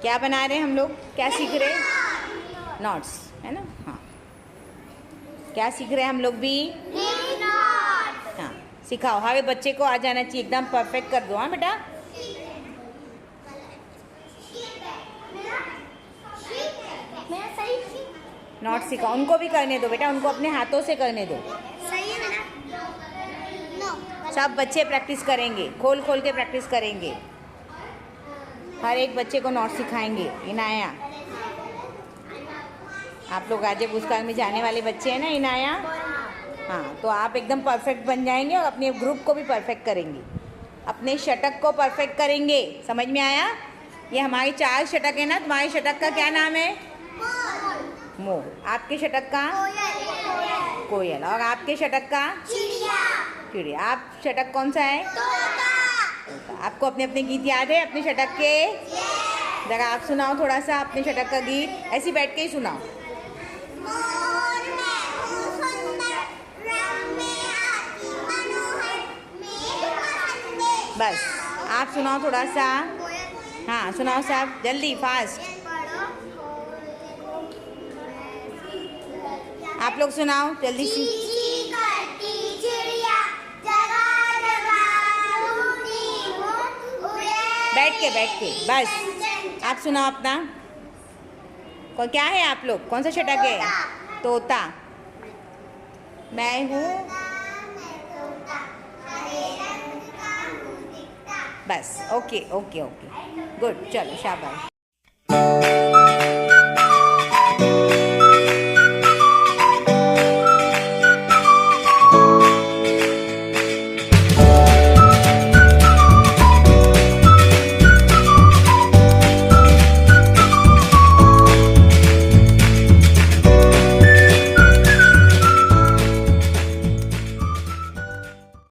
क्या बना रहे हैं हम लोग? क्या सीख रहे हैं? नॉट्स, है ना? हाँ, क्या सीख रहे हैं हम लोग भी? हाँ, सिखाओ। हाँ, बच्चे को आ जाना चाहिए, एकदम परफेक्ट कर दो। हाँ बेटा, नॉट सिखाओ। उनको भी करने दो बेटा, उनको अपने हाथों से करने दो। सब बच्चे प्रैक्टिस करेंगे, खोल खोल के प्रैक्टिस करेंगे। हर एक बच्चे को नॉट सिखाएंगे। इनाया, आप लोग राज्य पुरस्कार में जाने वाले बच्चे हैं ना इनाया? हाँ, तो आप एकदम परफेक्ट बन जाएंगे और अपने ग्रुप को भी परफेक्ट करेंगे, अपने षटक को परफेक्ट करेंगे। समझ में आया? ये हमारी 4 षटक है ना। तुम्हारे षटक का क्या नाम है? मोर। आपके षटक का? कोयल। और आपके षटक का? चिड़िया। आप षटक कौन सा है? तोता। आपको अपने अपने गीत याद है अपने षटक के? जरा आप सुनाओ थोड़ा सा अपने षटक का गीत, ऐसे बैठ के ही सुनाओ। बस आप सुनाओ थोड़ा सा। हाँ सुनाओ साहब, जल्दी फास्ट। आप लोग सुनाओ जल्दी से। बैठ के बस आप सुनाओ अपना। क्या है आप लोग? कौन सा षटक है? तोता। मैं हूँ। बस ओके ओके ओके, गुड, चलो शाबाश।